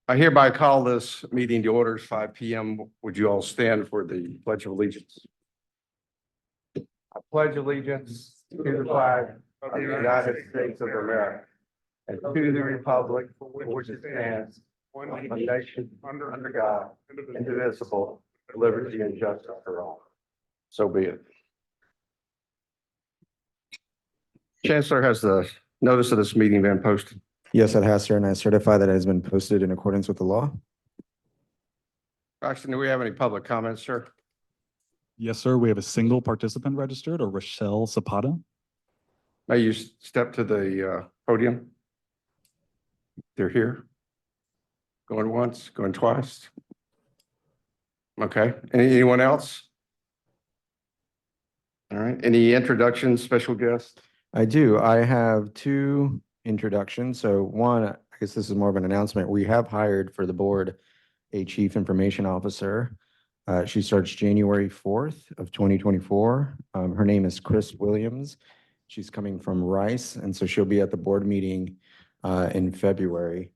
I hereby call this meeting to order, 5 p.m. Would you all stand for the Pledge of Allegiance? I pledge allegiance to the flag of the United States of America and to the republic for which it stands, one nation under God, indivisible, with liberty and justice for all. So be it. Chancellor, has the notice of this meeting been posted? Yes, it has, sir, and I certify that it has been posted in accordance with the law. Actually, do we have any public comments, sir? Yes, sir. We have a single participant registered, a Rochelle Zapata. May you step to the podium? They're here. Going once, going twice. Okay, anyone else? All right, any introductions, special guests? I do. I have two introductions. So one, I guess this is more of an announcement. We have hired for the board a chief information officer. She starts January 4th of 2024. Her name is Chris Williams. She's coming from Rice, and so she'll be at the board meeting in February.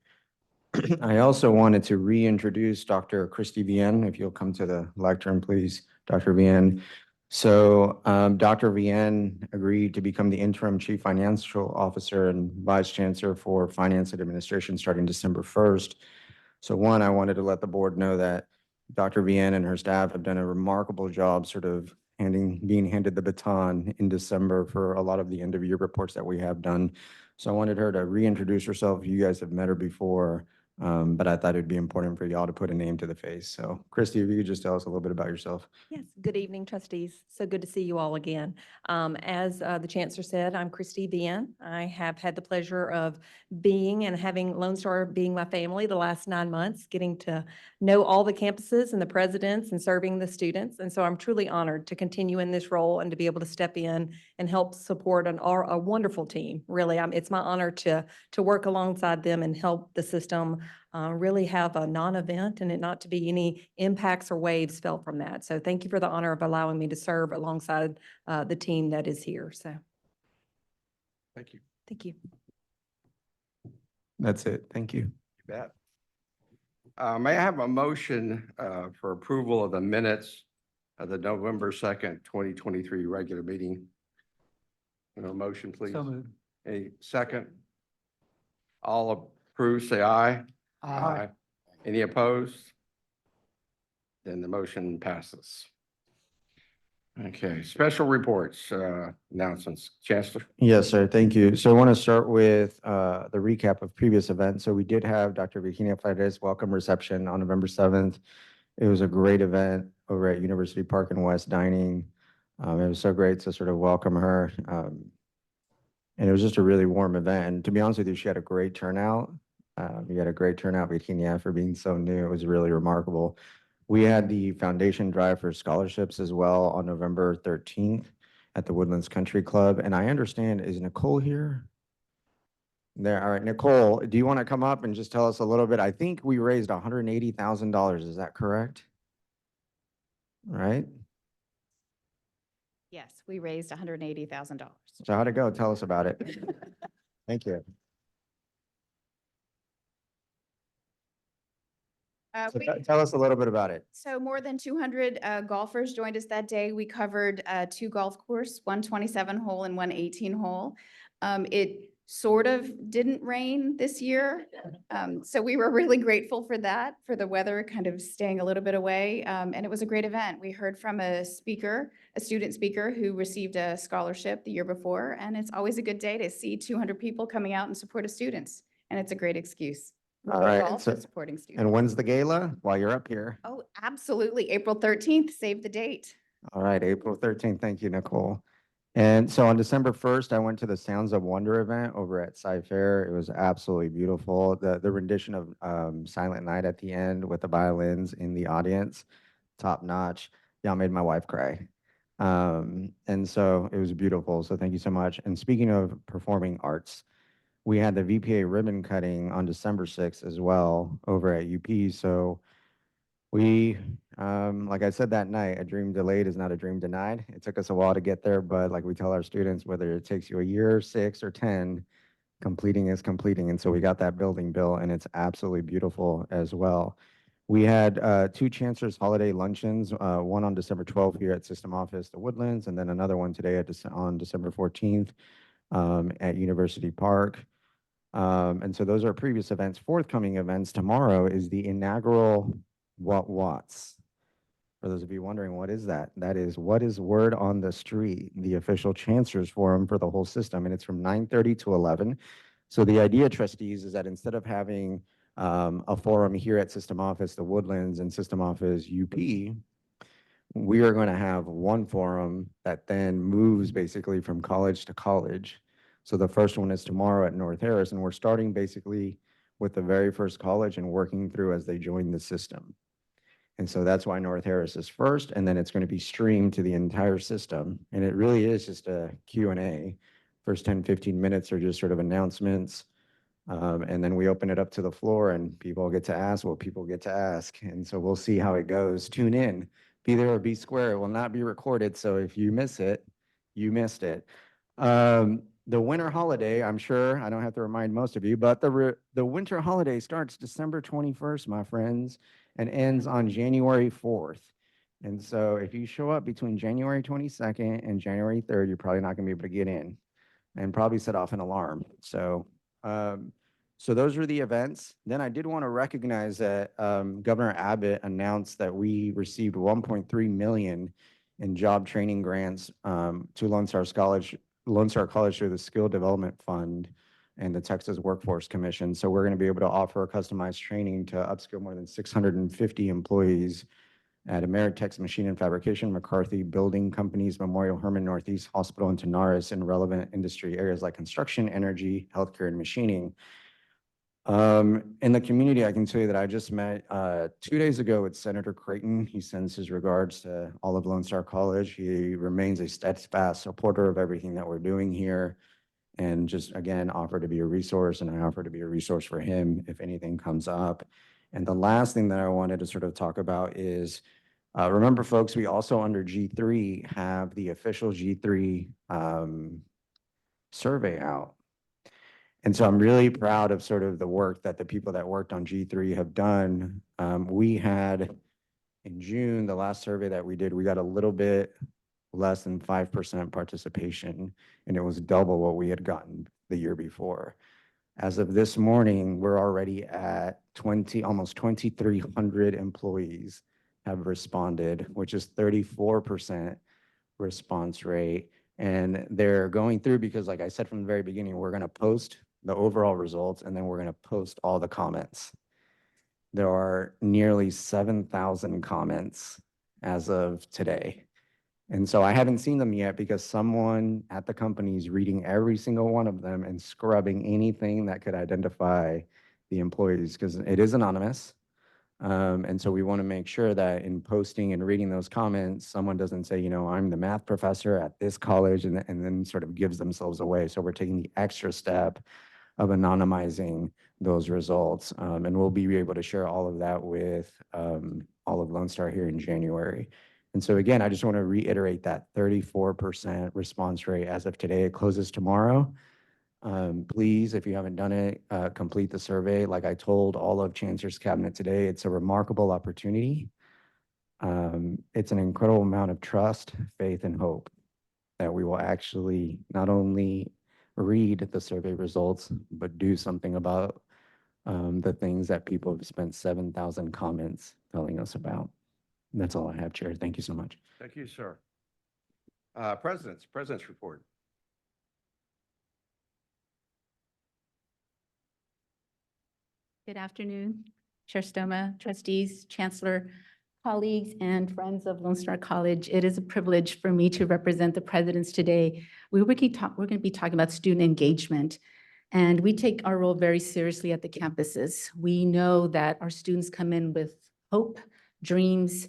I also wanted to reintroduce Dr. Christy Vienne, if you'll come to the lectern, please, Dr. Vienne. So Dr. Vienne agreed to become the interim chief financial officer and vice chancellor for finance and administration starting December 1st. So one, I wanted to let the board know that Dr. Vienne and her staff have done a remarkable job sort of being handed the baton in December for a lot of the end of year reports that we have done. So I wanted her to reintroduce herself. You guys have met her before, but I thought it'd be important for y'all to put a name to the face. So Christy, if you could just tell us a little bit about yourself. Yes, good evening, trustees. So good to see you all again. As the Chancellor said, I'm Christy Vienne. I have had the pleasure of being and having Lone Star being my family the last 9 months, getting to know all the campuses and the presidents and serving the students. And so I'm truly honored to continue in this role and to be able to step in and help support a wonderful team. Really, it's my honor to work alongside them and help the system really have a non-event and it not to be any impacts or waves felt from that. So thank you for the honor of allowing me to serve alongside the team that is here. So Thank you. thank you. That's it. Thank you. You bet. May I have a motion for approval of the minutes of the November 2nd, 2023 regular meeting? A motion, please. So moved. A second? All approved, say aye. Aye. Any opposed? Then the motion passes. Okay, special reports, announcements. Chancellor? Yes, sir. Thank you. So I want to start with the recap of previous events. So we did have Dr. Virginia Flores welcome reception on November 7th. It was a great event over at University Park and West Dining. It was so great to sort of welcome her. And it was just a really warm event. And to be honest with you, she had a great turnout. We had a great turnout, Virginia, for being so new. It was really remarkable. We had the foundation drive for scholarships as well on November 13th at the Woodlands Country Club. And I understand, is Nicole here? There, all right, Nicole, do you want to come up and just tell us a little bit? I think we raised $180,000. Is that correct? Right? Yes, we raised $180,000. So how'd it go? Tell us about it. Thank you. Tell us a little bit about it. So more than 200 golfers joined us that day. We covered 2 golf courses, one 27-hole and one 18-hole. It sort of didn't rain this year. So we were really grateful for that, for the weather kind of staying a little bit away. And it was a great event. We heard from a student speaker who received a scholarship the year before. And it's always a good day to see 200 people coming out in support of students. And it's a great excuse. All right, Also so- supporting students. And when's the gala? While you're up here. Oh, absolutely. April 13th, save the date. All right, April 13th. Thank you, Nicole. And so on December 1st, I went to the Sounds of Wonder event over at Sci-Fair. It was absolutely beautiful. The rendition of Silent Night at the end with the violins in the audience, top notch. Y'all made my wife cry. And so it was beautiful. So thank you so much. And speaking of performing arts, we had the VPA ribbon cutting on December 6th as well over at UP. So we, like I said that night, a dream delayed is not a dream denied. It took us a while to get there, but like we tell our students, whether it takes you a year, 6 or 10, completing is completing. And so we got that building built and it's absolutely beautiful as well. We had 2 Chancellor's Holiday Luncheons, one on December 12th here at System Office, The Woodlands, and then another one today on December 14th at University Park. And so those are previous events. Forthcoming events tomorrow is the inaugural What Watts. For those of you wondering, what is that? That is what is word on the street, the official Chancellor's Forum for the whole system, and it's from 9:30 to 11. So the idea, trustees, is that instead of having a forum here at System Office, the Woodlands, and System Office UP, we are going to have one forum that then moves basically from college to college. So the first one is tomorrow at North Harris, and we're starting basically with the very first college and working through as they join the system. And so that's why North Harris is first, and then it's going to be streamed to the entire system. And it really is just a Q&A. First 10, 15 minutes are just sort of announcements. And then we open it up to the floor and people get to ask what people get to ask. And so we'll see how it goes. Tune in. Be there or be square. It will not be recorded. So if you miss it, you missed it. The winter holiday, I'm sure I don't have to remind most of you, but the winter holiday starts December 21st, my friends, and ends on January 4th. And so if you show up between January 22nd and January 3rd, you're probably not going to be able to get in and probably set off an alarm. So those are the events. Then I did want to recognize that Governor Abbott announced that we received $1.3 million in job training grants to Lone Star College through the Skill Development Fund and the Texas Workforce Commission. So we're going to be able to offer customized training to upskill more than 650 employees at Ameritex Machine and Fabrication, McCarthy Building Companies, Memorial Hermann Northeast Hospital, and Tenaris in relevant industry areas like construction, energy, healthcare, and machining. In the community, I can tell you that I just met 2 days ago with Senator Creighton. He sends his regards to all of Lone Star College. He remains a steadfast supporter of everything that we're doing here, and just, again, offer to be a resource, and I offer to be a resource for him if anything comes up. And the last thing that I wanted to sort of talk about is, remember, folks, we also under G3 have the official G3 survey out. And so I'm really proud of sort of the work that the people that worked on G3 have done. We had, in June, the last survey that we did, we got a little bit less than 5% participation, and it was double what we had gotten the year before. As of this morning, we're already at almost 2,300 employees have responded, which is 34% response rate. And they're going through because, like I said from the very beginning, we're going to post the overall results, and then we're going to post all the comments. There are nearly 7,000 comments as of today. And so I haven't seen them yet because someone at the company is reading every single one of them and scrubbing anything that could identify the employees, because it is anonymous. And so we want to make sure that in posting and reading those comments, someone doesn't say, I'm the math professor at this college, and then sort of gives themselves away. So we're taking the extra step of anonymizing those results. And we'll be able to share all of that with all of Lone Star here in January. And so again, I just want to reiterate that 34% response rate as of today. It closes tomorrow. Please, if you haven't done it, complete the survey. Like I told all of Chancellor's Cabinet today, it's a remarkable opportunity. It's an incredible amount of trust, faith, and hope that we will actually not only read the survey results, but do something about the things that people have spent 7,000 comments telling us about. That's all I have, Chair. Thank you so much. Thank you, sir. President's report. Good afternoon, Chair Stoma, trustees, Chancellor, colleagues, and friends of Lone Star College. It is a privilege for me to represent the presidents today. We're going to be talking about student engagement, and we take our role very seriously at the campuses. We know that our students come in with hope, dreams,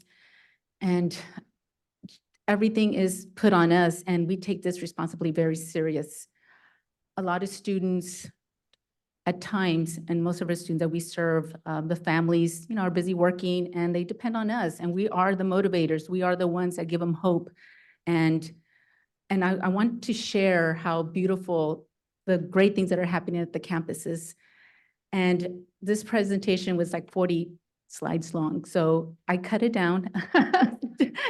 and everything is put on us, and we take this responsibility very serious. A lot of students at times, and most of our students that we serve, the families, are busy working and they depend on us, and we are the motivators. We are the ones that give them hope. And I want to share how beautiful the great things that are happening at the campuses. And this presentation was like 40 slides long, so I cut it down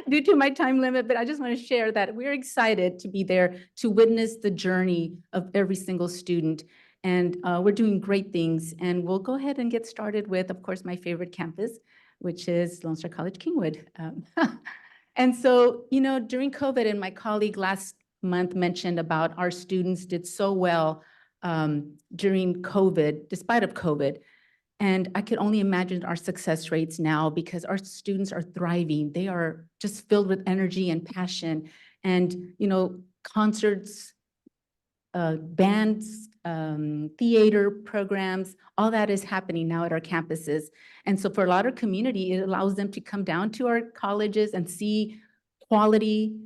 due to my time limit, but I just want to share that we're excited to be there to witness the journey of every single student. And we're doing great things. And we'll go ahead and get started with, of course, my favorite campus, which is Lone Star College Kingwood. And so, you know, during COVID, and my colleague last month mentioned about our students did so well during COVID, despite of COVID. And I could only imagine our success rates now because our students are thriving. They are just filled with energy and passion. And, you know, concerts, bands, theater programs, all that is happening now at our campuses. And so for a lot of community, it allows them to come down to our colleges and see quality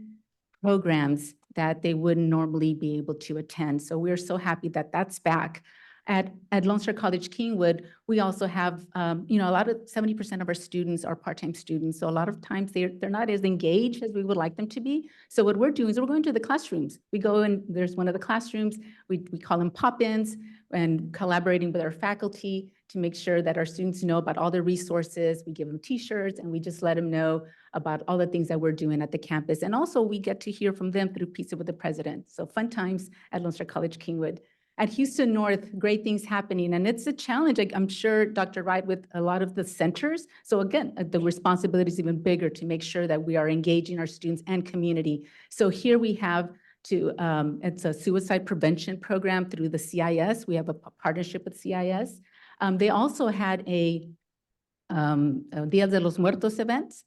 programs that they wouldn't normally be able to attend. So we're so happy that that's back. At Lone Star College Kingwood, we also have, you know, a lot of 70% of our students are part-time students. So a lot of times they're not as engaged as we would like them to be. So what we're doing is we're going to the classrooms. We go in, there's one of the classrooms, we call them pop-ins, and collaborating with our faculty to make sure that our students know about all the resources. We give them t-shirts and we just let them know about all the things that we're doing at the campus. And also we get to hear from them through Pizza with the President. So fun times at Lone Star College Kingwood. At Houston North, great things happening. And it's a challenge, I'm sure, Dr. Wright, with a lot of the centers. So again, the responsibility is even bigger to make sure that we are engaging our students and community. So here we have it's a suicide prevention program through the CIS. We have a partnership with CIS. They also had a Dia de los Muertos events,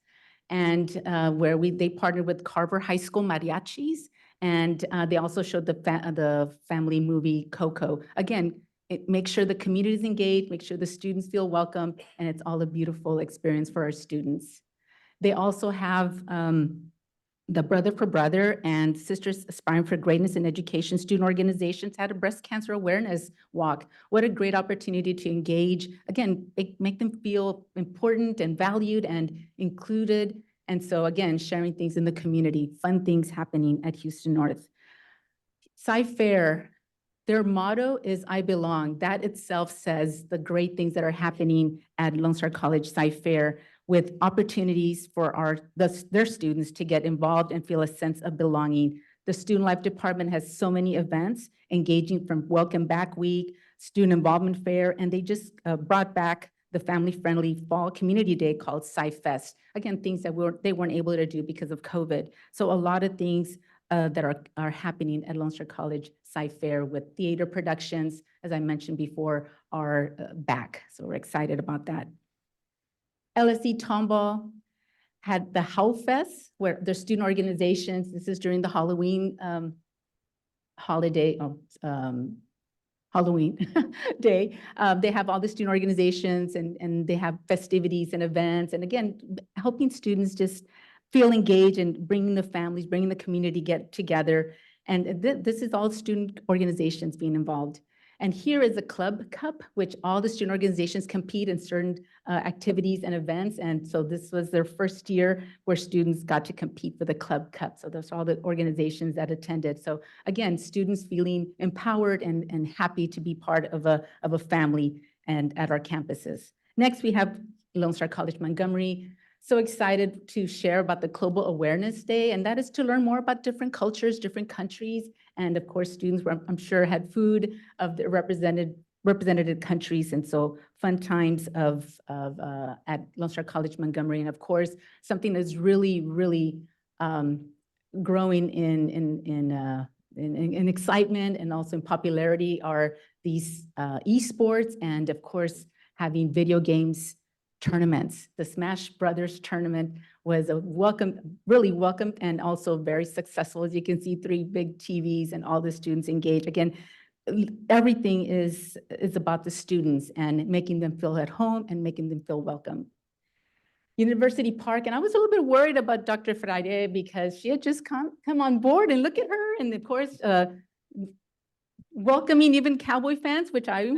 and where they partnered with Carver High School Mariachis. And they also showed the family movie Coco. Again, make sure the community is engaged, make sure the students feel welcome, and it's all a beautiful experience for our students. They also have the Brother for Brother and Sisters Aspiring for Greatness in Education student organizations had a breast cancer awareness walk. What a great opportunity to engage. Again, make them feel important and valued and included. And so again, sharing things in the community, fun things happening at Houston North. Sci-Fair, their motto is I belong. That itself says the great things that are happening at Lone Star College Sci-Fair, with opportunities for their students to get involved and feel a sense of belonging. The Student Life Department has so many events, engaging from Welcome Back Week, Student Involvement Fair, and they just brought back the family-friendly fall community day called Sci-Fest. Again, things that they weren't able to do because of COVID. So a lot of things that are happening at Lone Star College Sci-Fair, with theater productions, as I mentioned before, are back. So we're excited about that. LSE Tomball had the How Fest, where their student organizations, this is during the Halloween holiday, Halloween day. They have all the student organizations and they have festivities and events. And again, helping students just feel engaged and bringing the families, bringing the community get together. And this is all student organizations being involved. And here is a Club Cup, which all the student organizations compete in certain activities and events. And so this was their first year where students got to compete for the Club Cup. So those are all the organizations that attended. So again, students feeling empowered and happy to be part of a family and at our campuses. Next, we have Lone Star College Montgomery. So excited to share about the Global Awareness Day, and that is to learn more about different cultures, different countries, and of course, students, I'm sure, had food of the represented countries, and so fun times at Lone Star College Montgomery, and of course, something that's really growing in excitement and also in popularity are these esports, and of course, having video games tournaments. The Smash Brothers tournament was really welcome and also very successful. As you can see, 3 big TVs and all the students engaged. Again, everything is about the students and making them feel at home and making them feel welcome. University Park, and I was a little bit worried about Dr. Friday because she had just come on board, and look at her, and of course, welcoming even Cowboy fans, which I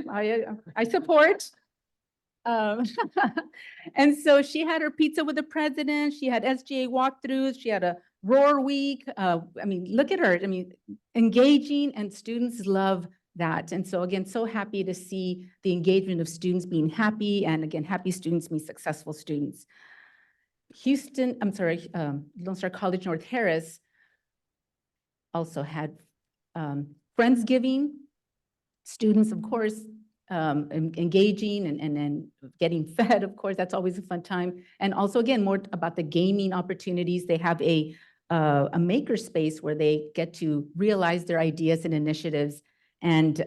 support. And so she had her Pizza with the President, she had SGA walkthroughs, she had a Roar Week. I mean, look at her. I mean, engaging, and students love that. And so again, so happy to see the engagement of students being happy, and again, happy students mean successful students. Lone Star College North Harris also had Friendsgiving. Students, of course, engaging and getting fed, of course, that's always a fun time. And also, again, more about the gaming opportunities. They have a maker space where they get to realize their ideas and initiatives. And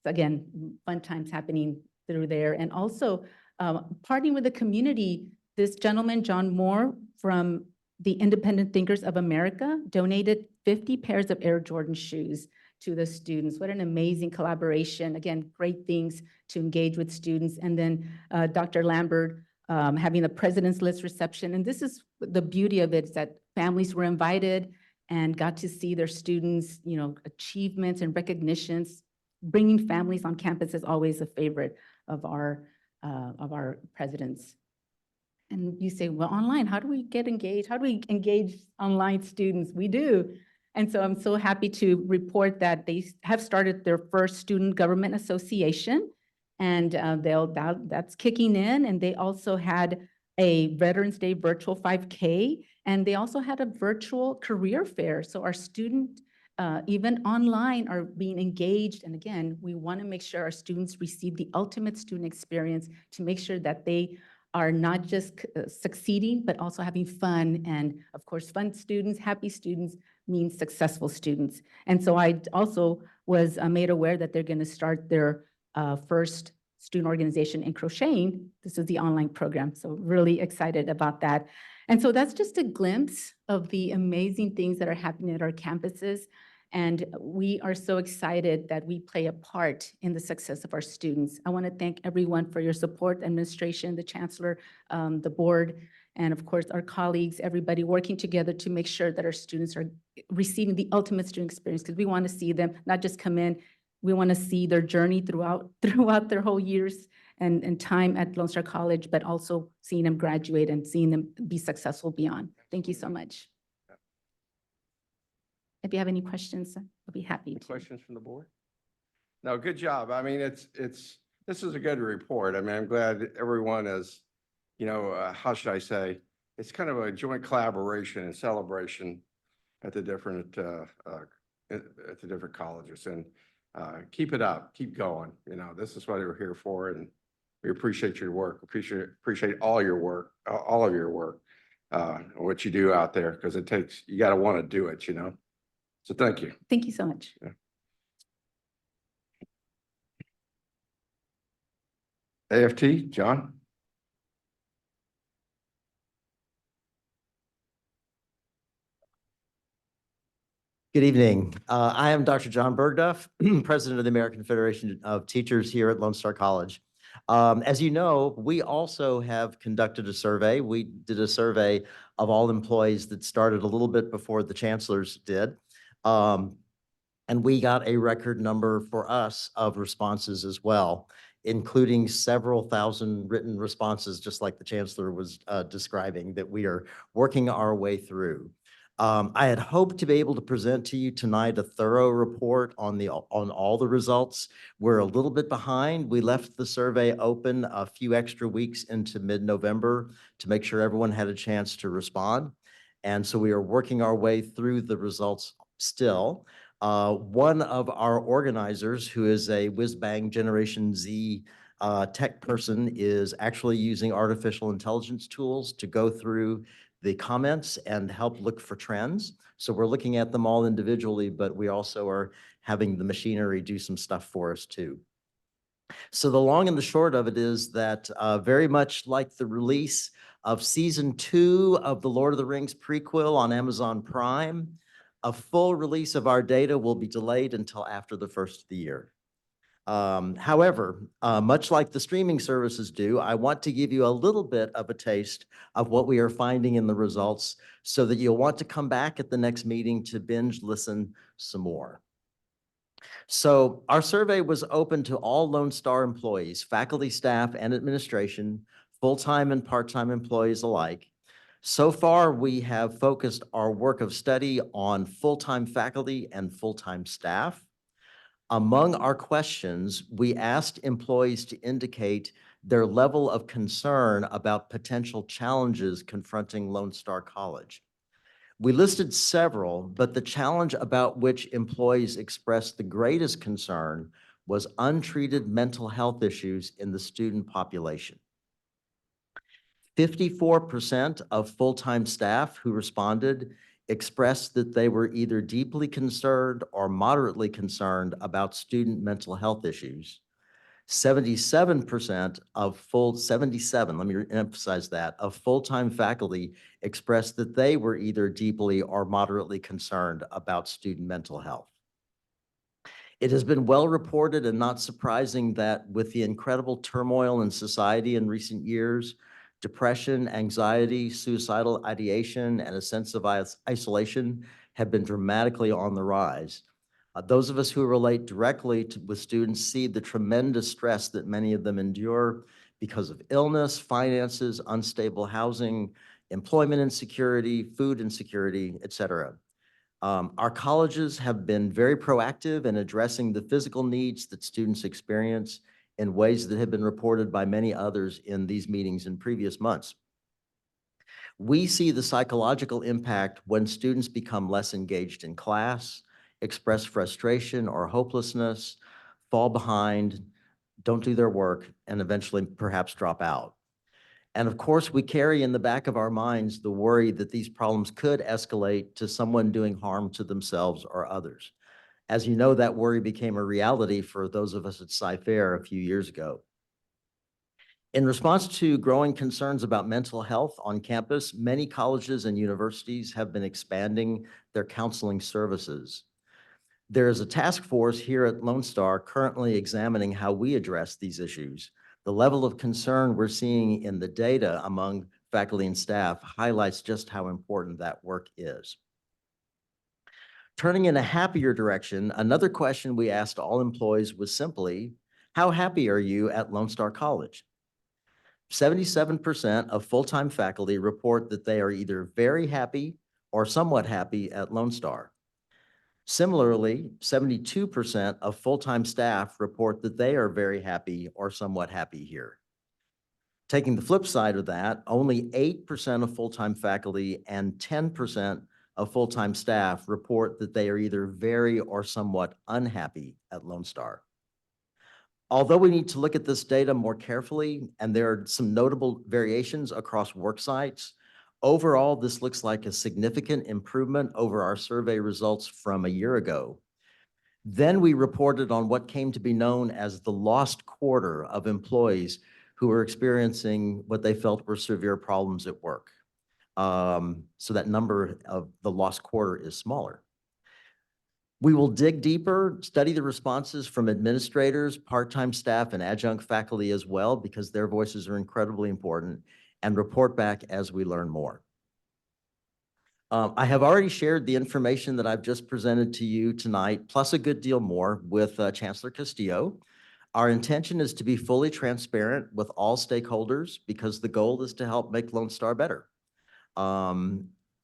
again, fun times happening through there. And also, partnering with the community, this gentleman, John Moore, from the Independent Thinkers of America, donated 50 pairs of Air Jordan shoes to the students. What an amazing collaboration. Again, great things to engage with students. And then Dr. Lambert having the President's List reception. And this is the beauty of it, is that families were invited and got to see their students, you know, achievements and recognitions. Bringing families on campus is always a favorite of our presidents. And you say, well, online, how do we get engaged? How do we engage online students? We do. And so I'm so happy to report that they have started their first student government association, and that's kicking in. And they also had a Veterans Day virtual 5K, and they also had a virtual career fair. So our student, even online, are being engaged. And again, we want to make sure our students receive the ultimate student experience to make sure that they are not just succeeding, but also having fun. And of course, fun students, happy students means successful students. And so I also was made aware that they're going to start their first student organization in crocheting. This is the online program. So really excited about that. And so that's just a glimpse of the amazing things that are happening at our campuses. And we are so excited that we play a part in the success of our students. I want to thank everyone for your support, administration, the chancellor, the board, and of course, our colleagues, everybody working together to make sure that our students are receiving the ultimate student experience, because we want to see them not just come in, we want to see their journey throughout their whole years and time at Lone Star College, but also seeing them graduate and seeing them be successful beyond. Thank you so much. If you have any questions, I'll be happy Any to. questions from the board? No, good job. I mean, this is a good report. I mean, I'm glad everyone is, you know, how should I say? It's kind of a joint collaboration and celebration at the different colleges, and keep it up, keep going. You know, this is what we're here for, and we appreciate your work. Appreciate all your work, all of your work, what you do out there, because you got to want to do it, you know. So thank you. Thank you so much. Yeah. AFT, John? Good evening. I am Dr. John Bergduff, President of the American Federation of Teachers here at Lone Star College. As you know, we also have conducted a survey. We did a survey of all employees that started a little bit before the chancellors did. And we got a record number for us of responses as well, including several thousand written responses, just like the chancellor was describing, that we are working our way through. I had hoped to be able to present to you tonight a thorough report on all the results. We're a little bit behind. We left the survey open a few extra weeks into mid-November to make sure everyone had a chance to respond. And so we are working our way through the results still. One of our organizers, who is a whiz-bang Generation Z tech person, is actually using artificial intelligence tools to go through the comments and help look for trends. So we're looking at them all individually, but we also are having the machinery do some stuff for us too. So the long and the short of it is that very much like the release of season 2 of the Lord of the Rings prequel on Amazon Prime, a full release of our data will be delayed until after the first of the year. However, much like the streaming services do, I want to give you a little bit of a taste of what we are finding in the results so that you'll want to come back at the next meeting to binge listen some more. So our survey was open to all Lone Star employees, faculty, staff, and administration, full-time and part-time employees alike. So far, we have focused our work of study on full-time faculty and full-time staff. Among our questions, we asked employees to indicate their level of concern about potential challenges confronting Lone Star College. We listed several, but the challenge about which employees expressed the greatest concern was untreated mental health issues in the student population. 54% of full-time staff who responded expressed that they were either deeply concerned or moderately concerned about student mental health issues. 77% of 77, let me emphasize that, of full-time faculty expressed that they were either deeply or moderately concerned about student mental health. It has been well reported and not surprising that with the incredible turmoil in society in recent years, depression, anxiety, suicidal ideation, and a sense of isolation have been dramatically on the rise. Those of us who relate directly with students see the tremendous stress that many of them endure because of illness, finances, unstable housing, employment insecurity, food insecurity, et cetera. Our colleges have been very proactive in addressing the physical needs that students experience in ways that have been reported by many others in these meetings in previous months. We see the psychological impact when students become less engaged in class, express frustration or hopelessness, fall behind, don't do their work, and eventually perhaps drop out. And of course, we carry in the back of our minds the worry that these problems could escalate to someone doing harm to themselves or others. As you know, that worry became a reality for those of us at Sci-Fair a few years ago. In response to growing concerns about mental health on campus, many colleges and universities have been expanding their counseling services. There is a task force here at Lone Star currently examining how we address these issues. The level of concern we're seeing in the data among faculty and staff highlights just how important that work is. Turning in a happier direction, another question we asked all employees was simply, how happy are you at Lone Star College? 77% of full-time faculty report that they are either very happy or somewhat happy at Lone Star. Similarly, 72% of full-time staff report that they are very happy or somewhat happy here. Taking the flip side of that, only 8% of full-time faculty and 10% of full-time staff report that they are either very or somewhat unhappy at Lone Star. Although we need to look at this data more carefully, and there are some notable variations across work sites, overall, this looks like a significant improvement over our survey results from a year ago. Then we reported on what came to be known as the lost quarter of employees who were experiencing what they felt were severe problems at work. So that number of the lost quarter is smaller. We will dig deeper, study the responses from administrators, part-time staff, and adjunct faculty as well, because their voices are incredibly important, and report back as we learn more. I have already shared the information that I've just presented to you tonight, plus a good deal more with Chancellor Castillo. Our intention is to be fully transparent with all stakeholders because the goal is to help make Lone Star better.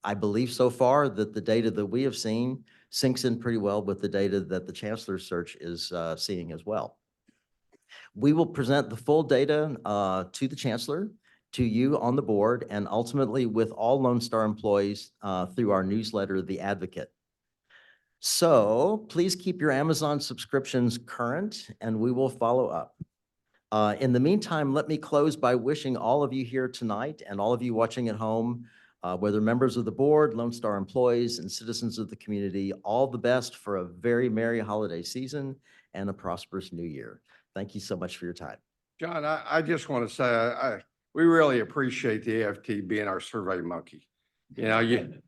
I believe so far that the data that we have seen syncs in pretty well with the data that the Chancellor's search is seeing as well. We will present the full data to the Chancellor, to you on the board, and ultimately with all Lone Star employees through our newsletter, The Advocate. So please keep your Amazon subscriptions current, and we will follow up. In the meantime, let me close by wishing all of you here tonight and all of you watching at home, whether members of the board, Lone Star employees, and citizens of the community, all the best for a very merry holiday season and a prosperous new year. Thank you so much for your time. John, I just want to say, we really appreciate the AFT being our survey monkey. You know, you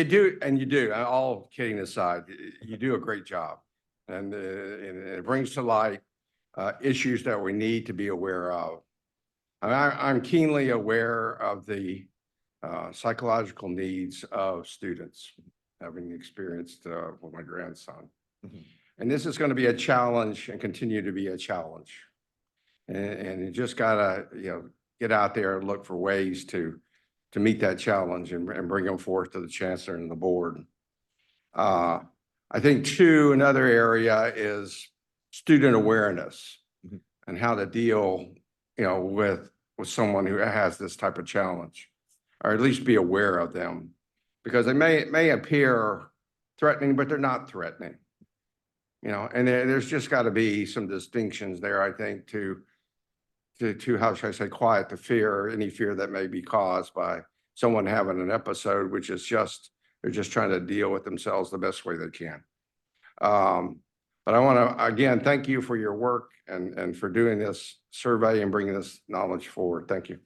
do, all kidding aside, you do a great job. And it brings to light issues that we need to be aware of. I'm keenly aware of the psychological needs of students, having experienced with my grandson. Mhm. And this is going to be a challenge and continue to be a challenge. And you just gotta, get out there and look for ways to meet that challenge and bring them forth to the chancellor and the board. I think two, another area is student awareness Mhm. and how to deal, with someone who has this type of challenge, or at least be aware of them, because they may appear threatening, but they're not threatening. And there's just got to be some distinctions there, I think, to how should I say, quiet the fear, any fear that may be caused by someone having an episode, which is they're just trying to deal with themselves the best way they can. But I want to, again, thank you for your work and for doing this survey and bringing this knowledge forward. Thank you.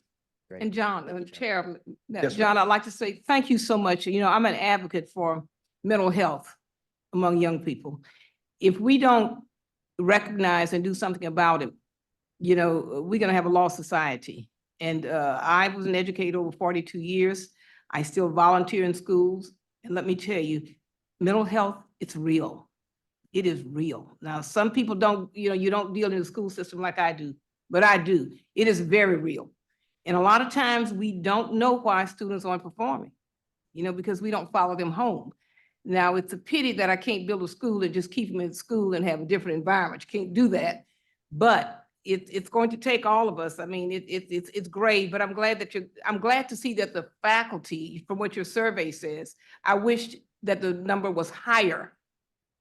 Great. And John, Thank you, Chair, Yes, John, I'd like to say thank you so much. I'm an advocate for mental health among young people. If we don't recognize and do something about it, we're gonna have a lost society. And I was an educator over 42 years. I still volunteer in schools. And let me tell you, mental health, it's real. It is real. Now, some people don't, you don't deal in the school system like I do, but I do. It is very real. And a lot of times we don't know why students aren't performing, because we don't follow them home. Now, it's a pity that I can't build a school and just keep them in school and have a different environment. You can't do that. But it's going to take all of us. I mean, it's great, but I'm glad to see that the faculty, from what your survey says, I wish that the number was higher.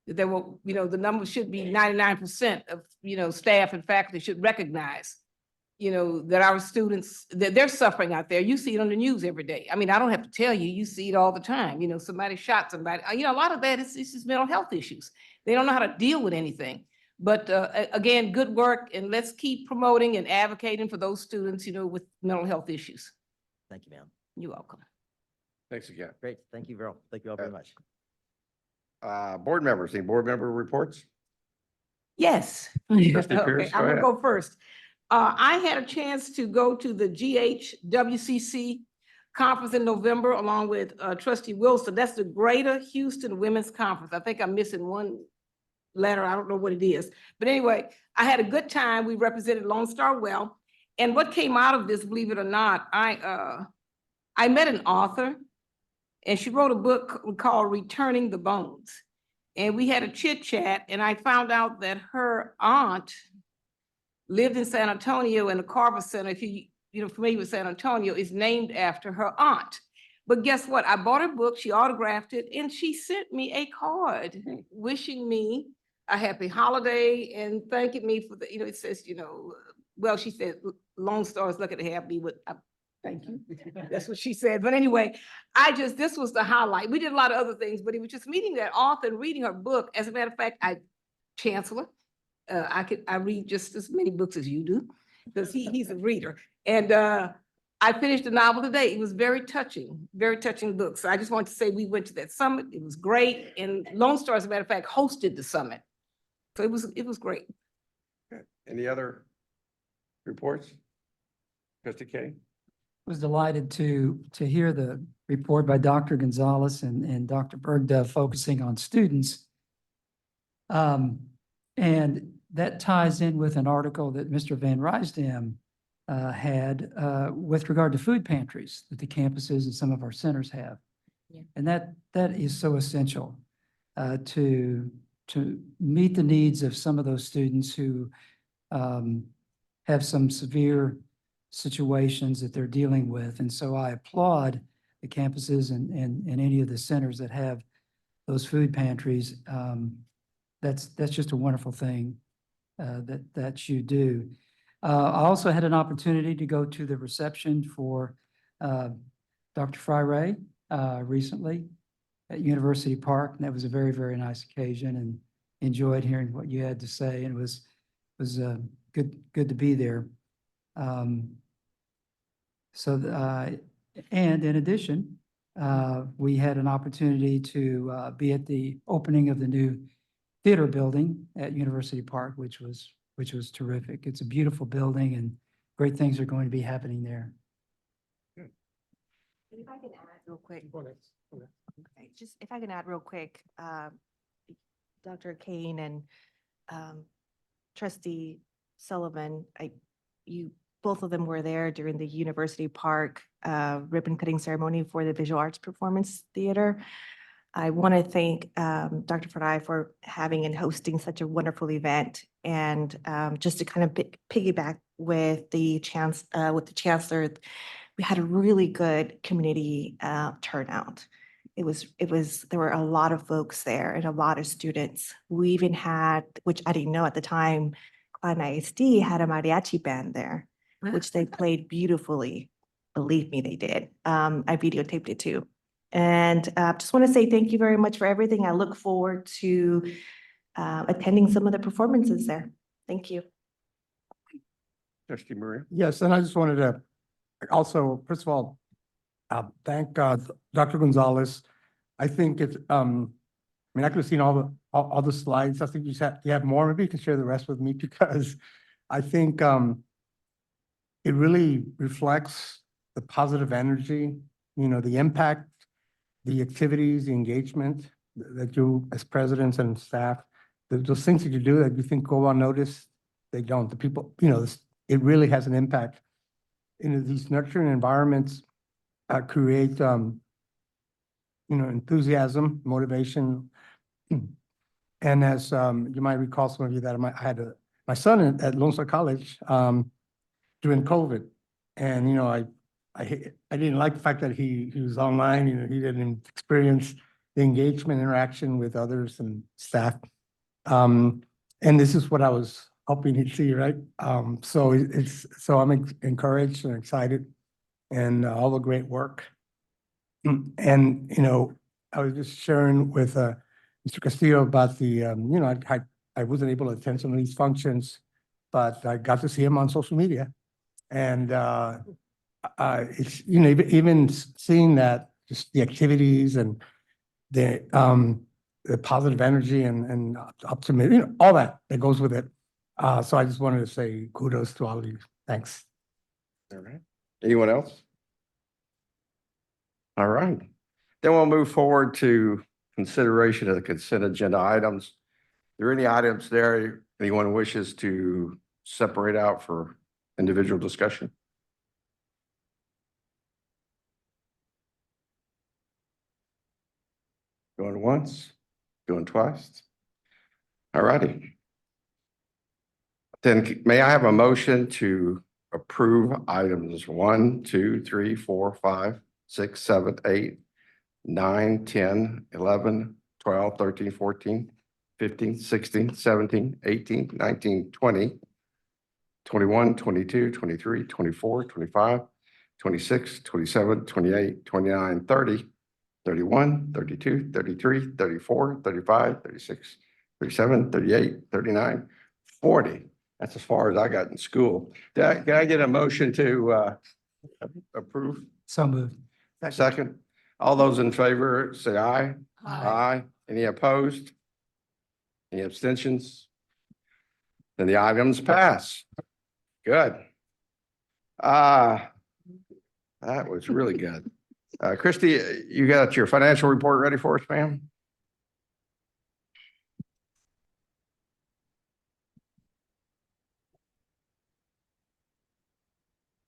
That there were, the number should be 99% of, staff and faculty should recognize, that our students, that they're suffering out there. You see it on the news every day. I mean, I don't have to tell you, you see it all the time. Somebody shot somebody. A lot of that is just mental health issues. They don't know how to deal with anything. But again, good work, and let's keep promoting and advocating for those students, with mental health issues. Thank you, ma'am. You're welcome. Thanks again. Great. Thank you, Veryl. Thank you all very much. Board members, any board member reports? Yes. Trustee Pierce, Okay, go I'm gonna ahead. go first. I had a chance to go to the GHWCC conference in November along with Trustee Wilson. That's the Greater Houston Women's Conference. I think I'm missing one letter. I don't know what it is. But anyway, I had a good time. We represented Lone Star well. And what came out of this, believe it or not, I met an author, and she wrote a book called Returning the Bones. And we had a chit chat, and I found out that her aunt lived in San Antonio, and the Carver Center, if you're familiar with San Antonio, is named after her aunt. But guess what? I bought her book, she autographed it, and she sent me a card wishing me a happy holiday and thanking me for the, it says, well, she said, Lone Star is lucky to have me with, thank you. That's what she said. But anyway, this was the highlight. We did a lot of other things, but it was just meeting that author and reading her book. As a matter of fact, Chancellor, I read just as many books as you do, because he's a reader. And I finished the novel today. It was very touching book. So I just wanted to say we went to that summit. It was great. And Lone Star, as a matter of fact, hosted the summit. So it was great. Good. Any other reports? Trustee Kay? Was delighted to hear the report by Dr. Gonzalez and Dr. Bergdorf focusing on students. And that ties in with an article that Mr. Van Rysdam had with regard to food pantries that the campuses and some of our centers have. Yeah. And that is so essential to meet the needs of some of those students who have some severe situations that they're dealing with. And so I applaud the campuses and any of the centers that have those food pantries. That's just a wonderful thing that you do. I also had an opportunity to go to the reception for Dr. Fry-Ray recently at University Park, and that was a very, very nice occasion, and enjoyed hearing what you had to say, and it was good to be there. And in addition, we had an opportunity to be at the opening of the new theater building at University Park, which was terrific. It's a beautiful building, and great things are going to be happening there. If I can add real quick. Okay, just if I can add real quick, Dr. Kane and Trustee Sullivan, both of them were there during the University Park ribbon cutting ceremony for the Visual Arts Performance Theater. I want to thank Dr. Fry for having and hosting such a wonderful event. And just to kind of piggyback with the Chancellor, we had a really good community turnout. There were a lot of folks there and a lot of students. We even had, which I didn't know at the time, Klein ISD had a mariachi band there, which they played beautifully. Believe me, they did. I videotaped it too. And just want to say thank you very much for everything. I look forward to attending some of the performances there. Thank you. Trustee Maria? Yes, and I just wanted to also, first of all, thank Dr. Gonzalez. I think it's, I mean, I could have seen all the slides. I think you have more. Maybe you can share the rest with me because I think it really reflects the positive energy, you know, the impact, the activities, the engagement that you as presidents and staff, those things that you do that you think go unnoticed, they don't. The people, you know, it really has an impact. You know, these nurturing environments create, you know, enthusiasm, motivation. And as you might recall, some of you that I had my son at Lone Star College during COVID. And, you know, I didn't like the fact that he was online, you know, he didn't experience the engagement, interaction with others and staff. And this is what I was hoping he'd see, right? So I'm encouraged and excited and all the great work. And, you know, I was just sharing with Mr. Castillo about the, you know, I wasn't able to attend some of these functions, but I got to see him on social media. And it's, you know, even seeing that, just the activities and the positive energy and optimism, you know, all that goes with it. So I just wanted to say kudos to all of you. Thanks. All right. Anyone else? All right. Then we'll move forward to consideration of the consent agenda items. Are there any items there anyone wishes to separate out for individual discussion? Going once, going twice. All righty. Then may I have a motion to approve items 1, 2, 3, 4, 5, 6, 7, 8, 9, 10, 11, 12, 13, 14, 15, 16, 17, 18, 19, 20, 21, 22, 23, 24, 25, 26, 27, 28, 29, 30, 31, 32, 33, 34, 35, 36, 37, 38, 39, 40. That's as far as I got in school. Can I get a motion to approve? So moved. Second. All those in favor, say aye. Aye. Any opposed? Any abstentions? Then the items pass. Good. That was really good. Christy, you got your financial report ready for us, ma'am?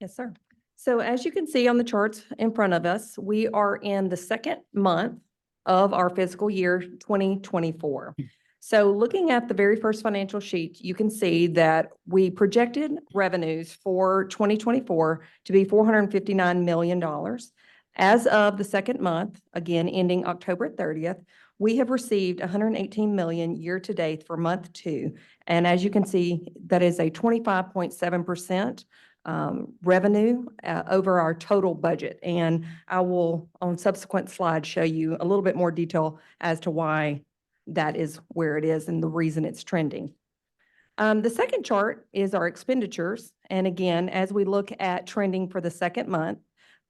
Yes, sir. So as you can see on the charts in front of us, we are in the second month of our fiscal year 2024. So looking at the very first financial sheet, you can see that we projected revenues for 2024 to be $459 million. As of the second month, again, ending October 30th, we have received $118 million year-to-date for month 2. And as you can see, that is a 25.7% revenue over our total budget. And I will, on subsequent slides, show you a little bit more detail as to why that is where it is and the reason it's trending. The second chart is our expenditures. And again, as we look at trending for the second month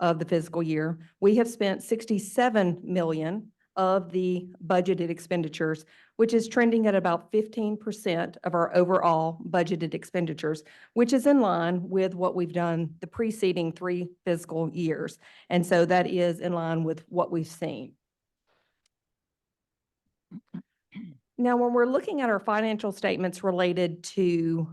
of the fiscal year, we have spent $67 million of the budgeted expenditures, which is trending at about 15% of our overall budgeted expenditures, which is in line with what we've done the preceding 3 fiscal years. And so that is in line with what we've seen. Now, when we're looking at our financial statements related to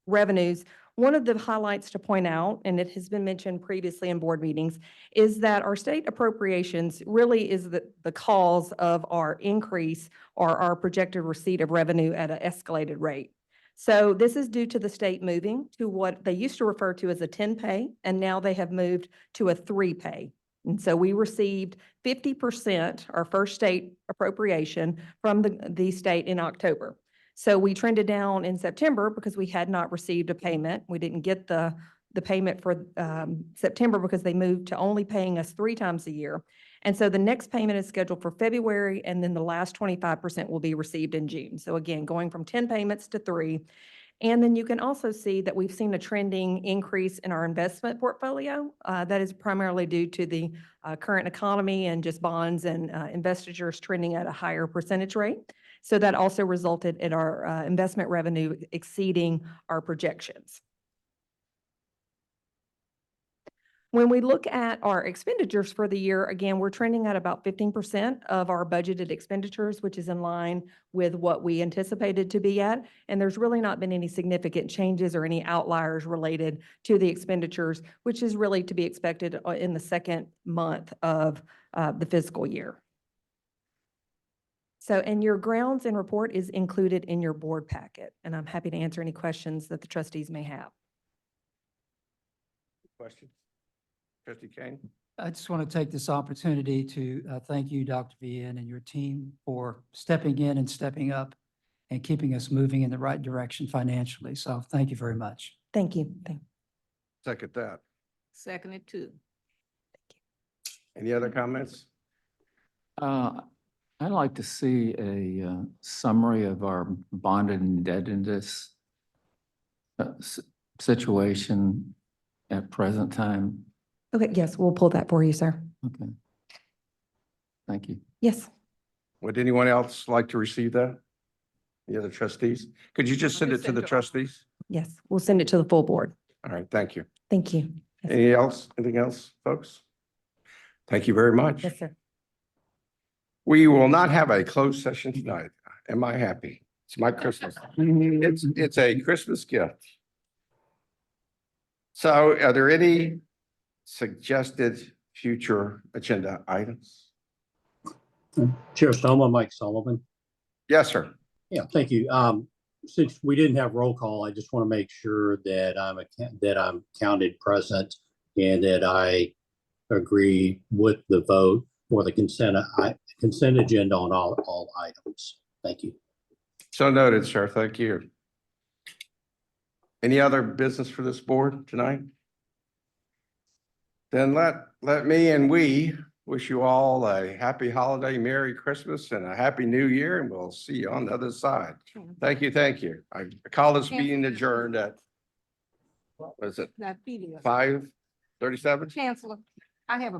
revenues, One of the highlights to point out, and it has been mentioned previously in board meetings, is that our state appropriations really is the cause of our increase or our projected receipt of revenue at an escalated rate. So this is due to the state moving to what they used to refer to as a 10-pay, and now they have moved to a 3-pay. And so we received 50%, our first state appropriation from the state in October. So we trended down in September because we had not received a payment. We didn't get the payment for September because they moved to only paying us 3 times a year. And so the next payment is scheduled for February, and then the last 25% will be received in June. So again, going from 10 payments to 3. And then you can also see that we've seen a trending increase in our investment portfolio. That is primarily due to the current economy and just bonds and investitures trending at a higher percentage rate. So that also resulted in our investment revenue exceeding our projections. When we look at our expenditures for the year, again, we're trending at about 15% of our budgeted expenditures, which is in line with what we anticipated to be at. And there's really not been any significant changes or any outliers related to the expenditures, which is really to be expected in the second month of the fiscal year. So, and your grounds and report is included in your board packet, and I'm happy to answer any questions that the trustees may have. Questions? Trustee Kane? I just want to take this opportunity to thank you, Dr. Vian, and your team for stepping in and stepping up and keeping us moving in the right direction financially. So thank you very much. Thank you. Second that. Seconded too. Any other comments? I'd like to see a summary of our bonded indebtedness situation at present time. Okay, yes, we'll pull that for you, sir. Okay. Thank you. Yes. Would anyone else like to receive that? The other trustees? Could you just send it to the trustees? Yes, we'll send it to the full board. All right, thank you. Thank you. Yes, Anything else, folks? Thank you very much. yes, sir. We will not have a closed session tonight. Am I happy? It's my Christmas. It's a Christmas gift. So are there any suggested future agenda items? Chair Stoma, Mike Sullivan. Yes, sir. Yeah, thank you. Since we didn't have roll call, I just want to make sure that I'm counted present and that I agree with the vote for the consent agenda on all items. Thank you. So noted, sir. Thank you. Any other business for this board tonight? Then let me and we wish you all a happy holiday, Merry Christmas, and a Happy New Year, and we'll see you on the other side. Thank you, thank you. I call this meeting adjourned at, what is it, Not feeding us. 5:37? Chancellor, I have a